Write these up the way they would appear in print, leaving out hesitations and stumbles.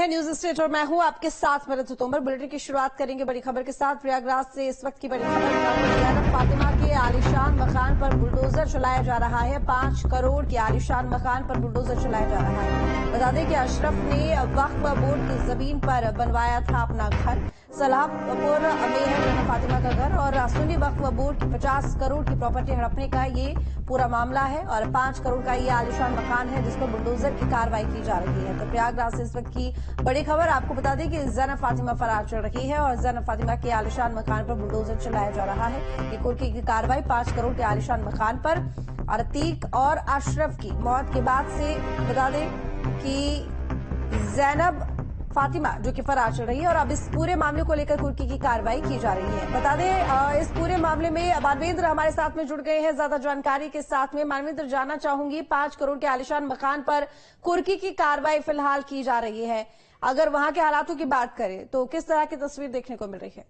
हैं news state और मैं हूं आपके साथ मरत तोमर। बुलेटिन की शुरुआत करेंगे बड़ी खबर के साथ। प्रयागराज से इस वक्त की बड़ी खबर, ज़ैनब फातिमा के आलीशान मकान पर बुलडोजर चलाया जा रहा है। 5 करोड़ के आलीशान मकान पर बुलडोजर चलाया जा रहा है। बता दें कि अशरफ ने वक्फ बोर्ड की जमीन पर बनवाया था अपना घर। सलाहपुर में है ज़ैनब फातिमा का घर और सुन्नी वक्फ बोर्ड की 50 करोड़ की प्रॉपर्टी हड़पने का ये पूरा मामला है और 5 करोड़ का ये आलीशान मकान है जिस पर बुलडोजर की कार्रवाई की जा रही है। तो प्रयागराज से इस वक्त की बड़ी खबर, आपको बता दें कि ज़ैनब फातिमा फरार चल रही है और ज़ैनब फातिमा के आलीशान मकान पर बुलडोजर चलाया जा रहा है। ये कुर्की की कार्रवाई 5 करोड़ के आलीशान मकान पर। और अतीक और अशरफ की मौत के बाद से बता दें कि ज़ैनब फातिमा जो कि फरार चल रही है और अब इस पूरे मामले को लेकर कुर्की की कार्रवाई की जा रही है। बता दें इस पूरे मामले में मानवेंद्र हमारे साथ में जुड़ गए हैं ज्यादा जानकारी के साथ में। मानवेंद्र, जानना चाहूंगी 5 करोड़ के आलीशान मकान पर कुर्की की कार्रवाई फिलहाल की जा रही है, अगर वहां के हालातों की बात करें तो किस तरह की तस्वीर देखने को मिल रही है?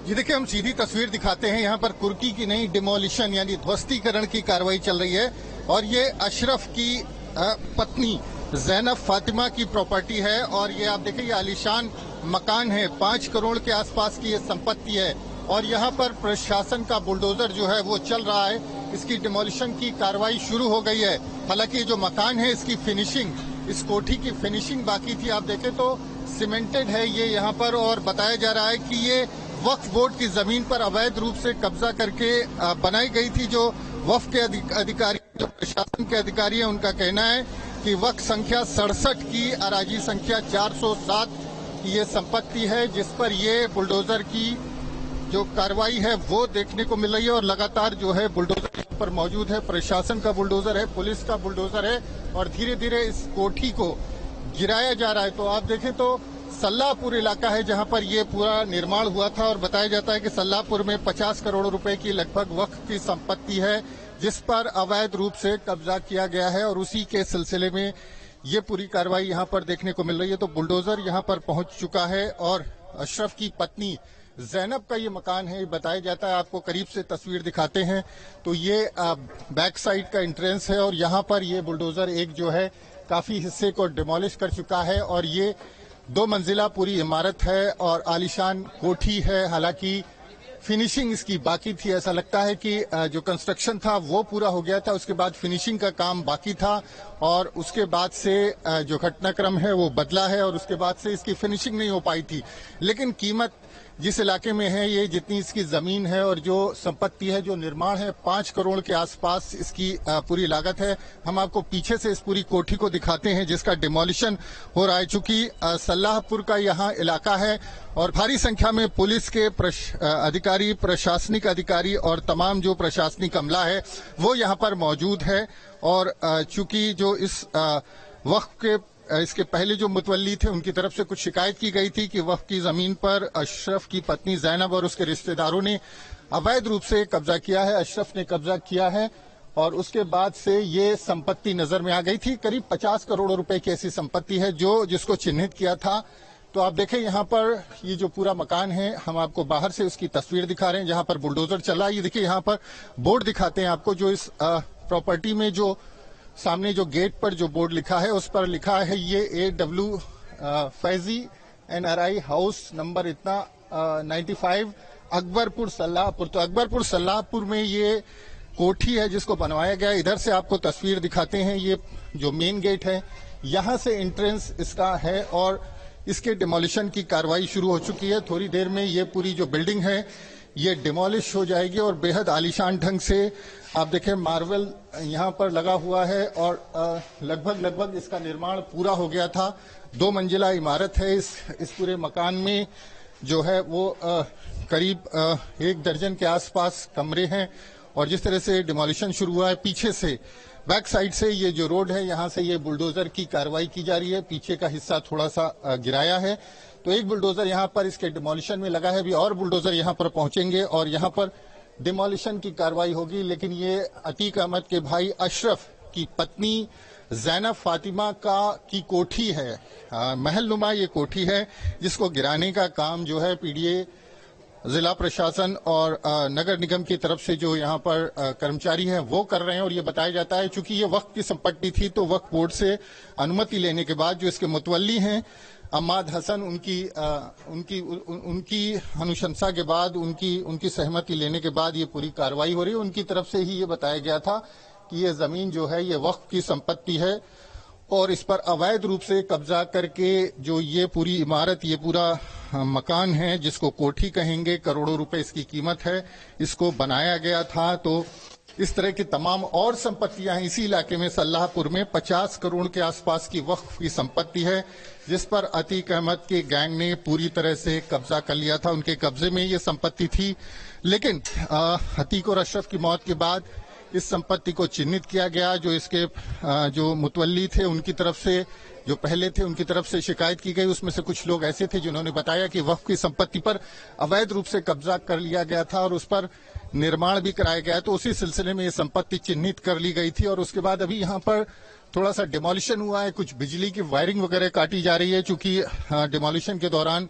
जी देखिए, हम सीधी तस्वीर दिखाते हैं। यहाँ पर कुर्की की नहीं, डिमोलिशन यानी ध्वस्तीकरण की कार्रवाई चल रही है और ये अशरफ की पत्नी ज़ैनब फातिमा की प्रॉपर्टी है और ये आप देखिए ये आलीशान मकान है। 5 करोड़ के आसपास की ये संपत्ति है और यहाँ पर प्रशासन का बुलडोजर जो है वो चल रहा है। इसकी डिमोलिशन की कार्रवाई शुरू हो गई है। हालांकि जो मकान है इसकी फिनिशिंग, इस कोठी की फिनिशिंग बाकी थी। आप देखें तो सीमेंटेड है ये यहाँ पर और बताया जा रहा है कि ये वक्फ बोर्ड की जमीन पर अवैध रूप से कब्जा करके बनाई गई थी। जो वक्फ के अधिकारी, जो प्रशासन के अधिकारी हैं, उनका कहना है कि वक्फ संख्या 67 की अराजी संख्या 407 की ये संपत्ति है जिस पर ये बुलडोजर की जो कार्रवाई है वो देखने को मिल रही है और लगातार जो है बुलडोजर यहाँ पर मौजूद है। प्रशासन का बुलडोजर है, पुलिस का बुलडोजर है और धीरे धीरे इस कोठी को गिराया जा रहा है। तो आप देखें तो सल्लाहपुर इलाका है जहां पर ये पूरा निर्माण हुआ था और बताया जाता है कि सल्लाहपुर में 50 करोड़ रुपए की लगभग वक्फ की संपत्ति है जिस पर अवैध रूप से कब्जा किया गया है और उसी के सिलसिले में ये पूरी कार्रवाई यहां पर देखने को मिल रही है। तो बुलडोजर यहां पर पहुंच चुका है और अशरफ की पत्नी ज़ैनब का ये मकान है। बताया जाता है, आपको करीब से तस्वीर दिखाते हैं तो ये बैक साइड का एंट्रेंस है और यहाँ पर ये बुलडोजर एक जो है काफी हिस्से को डिमोलिश कर चुका है और ये 2 मंजिला पूरी इमारत है और आलीशान कोठी है। हालांकि फिनिशिंग इसकी बाकी थी। ऐसा लगता है कि जो कंस्ट्रक्शन था वो पूरा हो गया था, उसके बाद फिनिशिंग का काम बाकी था और उसके बाद से जो घटनाक्रम है वो बदला है और उसके बाद से इसकी फिनिशिंग नहीं हो पाई थी। लेकिन कीमत जिस इलाके में है, ये जितनी इसकी जमीन है और जो संपत्ति है, जो निर्माण है, 5 करोड़ के आसपास इसकी पूरी लागत है। हम आपको पीछे से इस पूरी कोठी को दिखाते हैं जिसका डिमोलिशन हो रहा है। चूंकि सल्लाहपुर का यहाँ इलाका है और भारी संख्या में पुलिस के अधिकारी, प्रशासनिक अधिकारी और तमाम जो प्रशासनिक अमला है वो यहाँ पर मौजूद है। और चूंकि जो इस वक्फ के इसके पहले जो मुतवल्ली थे उनकी तरफ से कुछ शिकायत की गई थी कि वक्फ की जमीन पर अशरफ की पत्नी ज़ैनब और उसके रिश्तेदारों ने अवैध रूप से कब्जा किया है। अशरफ ने कब्जा किया है और उसके बाद से ये संपत्ति नजर में आ गई थी। करीब 50 करोड़ रुपए की ऐसी संपत्ति है जो जिसको चिन्हित किया था। तो आप देखें यहाँ पर ये जो पूरा मकान है, हम आपको बाहर से उसकी तस्वीर दिखा रहे हैं जहां पर बुलडोजर चला। ये देखिए यहाँ पर बोर्ड दिखाते हैं आपको, जो इस प्रॉपर्टी में जो सामने जो गेट पर जो बोर्ड लिखा है उस पर लिखा है ये AW Faizi NRI house number इतना 95 अकबरपुर सल्लाहपुर। तो अकबरपुर सल्लाहपुर में ये कोठी है जिसको बनवाया गया। इधर से आपको तस्वीर दिखाते हैं, ये जो मेन गेट है यहाँ से एंट्रेंस इसका है और इसके डिमोलिशन की कार्रवाई शुरू हो चुकी है। थोड़ी देर में ये पूरी जो बिल्डिंग है ये डिमोलिश हो जाएगी और बेहद आलीशान ढंग से आप देखें मार्बल यहाँ पर लगा हुआ है और लगभग इसका निर्माण पूरा हो गया था। 2 मंजिला इमारत है। इस पूरे मकान में जो है वो करीब 1 दर्जन के आसपास कमरे हैं और जिस तरह से डिमोलिशन शुरू हुआ है, पीछे से बैक साइड से ये जो रोड है यहाँ से ये बुलडोजर की कार्रवाई की जा रही है। पीछे का हिस्सा थोड़ा सा गिराया है तो एक बुलडोजर यहाँ पर इसके डिमोलिशन में लगा है। अभी और बुलडोजर यहाँ पर पहुंचेंगे और यहाँ पर डिमोलिशन की कार्रवाई होगी। लेकिन ये अतीक अहमद के भाई अशरफ की पत्नी ज़ैनब फातिमा की कोठी है, महल नुमा ये कोठी है जिसको गिराने का काम जो है PDA जिला प्रशासन और नगर निगम की तरफ से जो यहाँ पर कर्मचारी हैं वो कर रहे हैं। और ये बताया जाता है चूंकि ये वक्फ की संपत्ति थी तो वक्फ बोर्ड से अनुमति लेने के बाद जो इसके मुतवल्ली हैं अम्माद हसन उनकी अनुशंसा के बाद उनकी सहमति लेने के बाद ये पूरी कार्रवाई हो रही है। उनकी तरफ से ही ये बताया गया था कि ये जमीन जो है ये वक्फ की संपत्ति है और इस पर अवैध रूप से कब्जा करके जो ये पूरी इमारत, ये पूरा मकान है जिसको कोठी कहेंगे, करोड़ों रुपए इसकी कीमत है, इसको बनाया गया था। तो इस तरह की तमाम और संपत्तियां इसी इलाके में सल्लाहपुर में 50 करोड़ के आसपास की वक्फ की संपत्ति है जिस पर अतीक अहमद के गैंग ने पूरी तरह से कब्जा कर लिया था। उनके कब्जे में ये संपत्ति थी, लेकिन अतीक और अशरफ की मौत के बाद इस संपत्ति को चिन्हित किया गया। जो इसके जो मुतवल्ली थे उनकी तरफ से, जो पहले थे उनकी तरफ से शिकायत की गई। उसमें से कुछ लोग ऐसे थे जिन्होंने बताया कि वक्फ की संपत्ति पर अवैध रूप से कब्जा कर लिया गया था और उस पर निर्माण भी कराया गया। तो उसी सिलसिले में ये संपत्ति चिन्हित कर ली गई थी और उसके बाद अभी यहाँ पर थोड़ा सा डिमोलिशन हुआ है, कुछ बिजली की वायरिंग वगैरह काटी जा रही है। चूंकि डिमोलिशन के दौरान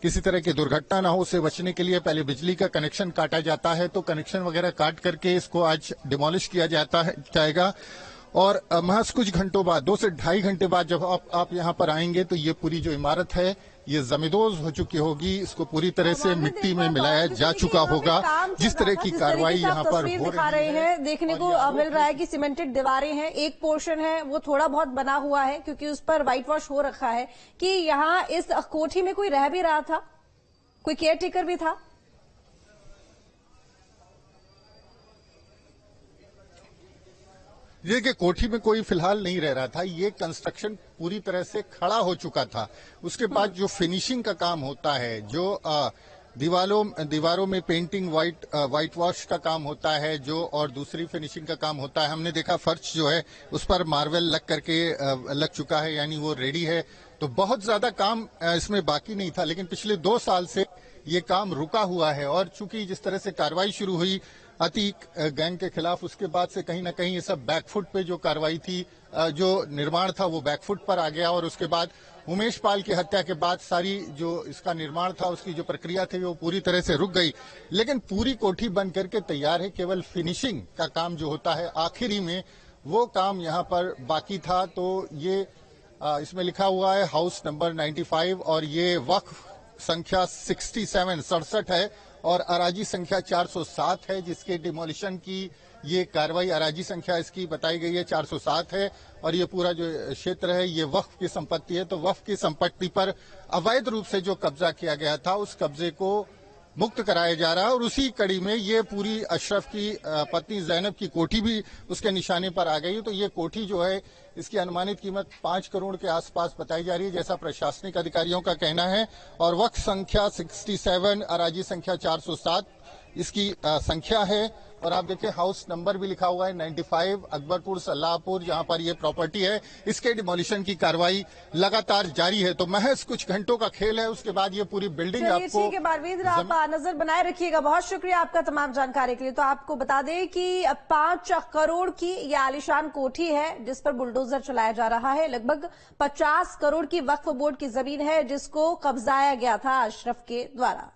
किसी तरह की दुर्घटना ना हो, उससे बचने के लिए पहले बिजली का कनेक्शन काटा जाता है। तो कनेक्शन वगैरह काट करके इसको आज डिमोलिश किया जाएगा और महज कुछ घंटों बाद, 2 से ढाई घंटे बाद जब आप यहाँ पर आएंगे तो ये पूरी जो इमारत है ये जमींदोज हो चुकी होगी। इसको पूरी तरह से मिट्टी में मिलाया जा चुका होगा। जिस तरह की कार्रवाई यहाँ पर हो रही है देखने को मिल रहा है कि सीमेंटेड दीवारें हैं, एक पोर्शन है वो थोड़ा बहुत बना हुआ है क्योंकि उस पर व्हाइट वॉश हो रखा है। कि यहाँ इस कोठी में कोई रह भी रहा था, कोई केयर टेकर भी था? ये कि कोठी में कोई फिलहाल नहीं रह रहा था, ये कंस्ट्रक्शन पूरी तरह से खड़ा हो चुका था। उसके बाद जो फिनिशिंग का काम होता है, जो दीवारों में पेंटिंग, व्हाइट वॉश का काम होता है जो, और दूसरी फिनिशिंग का काम होता है। हमने देखा फर्श जो है उस पर मार्बल लग चुका है, यानी वो रेडी है। तो बहुत ज्यादा काम इसमें बाकी नहीं था, लेकिन पिछले 2 साल से ये काम रुका हुआ है। और चूंकि जिस तरह से कार्रवाई शुरू हुई अतीक गैंग के खिलाफ, उसके बाद से कहीं ना कहीं ये सब बैकफुट पे जो कार्रवाई थी, जो निर्माण था वो बैकफुट पर आ गया। और उसके बाद उमेश पाल की हत्या के बाद सारी जो इसका निर्माण था, उसकी जो प्रक्रिया थी वो पूरी तरह से रुक गई। लेकिन पूरी कोठी बन करके तैयार है, केवल फिनिशिंग का काम जो होता है आखिरी में, वो काम यहाँ पर बाकी था। तो ये इसमें लिखा हुआ है हाउस नंबर 95 और ये वक्फ संख्या 67 है और अराजी संख्या 407 है, जिसके डिमोलिशन की ये कार्रवाई, अराजी संख्या इसकी बताई गई है 407 है। और ये पूरा जो क्षेत्र है ये वक्फ की संपत्ति है। तो वक्फ की संपत्ति पर अवैध रूप से जो कब्जा किया गया था उस कब्जे को मुक्त कराया जा रहा है। और उसी कड़ी में ये पूरी अशरफ की पत्नी जैनब की कोठी भी उसके निशाने पर आ गई। तो ये कोठी जो है इसकी अनुमानित कीमत 5 करोड़ के आसपास बताई जा रही है, जैसा प्रशासनिक अधिकारियों का कहना है। और वक्फ संख्या 67, अराजी संख्या 407 इसकी संख्या है। और आप देखिए हाउस नंबर भी लिखा हुआ है 95, अकबरपुर सल्लाहपुर, जहां पर ये प्रॉपर्टी है। इसके डिमोलिशन की कार्रवाई लगातार जारी है। तो महज कुछ घंटों का खेल है, उसके बाद ये पूरी बिल्डिंग आपको। ठीक है बारवीर, आप नजर बनाए रखिएगा। बहुत शुक्रिया आपका तमाम जानकारी के लिए। तो आपको बता दें कि 5 करोड़ की ये आलीशान कोठी है जिस पर बुलडोजर चलाया जा रहा है। लगभग 50 करोड़ की वक्फ बोर्ड की जमीन है जिसको कब्जाया गया था अशरफ के द्वारा।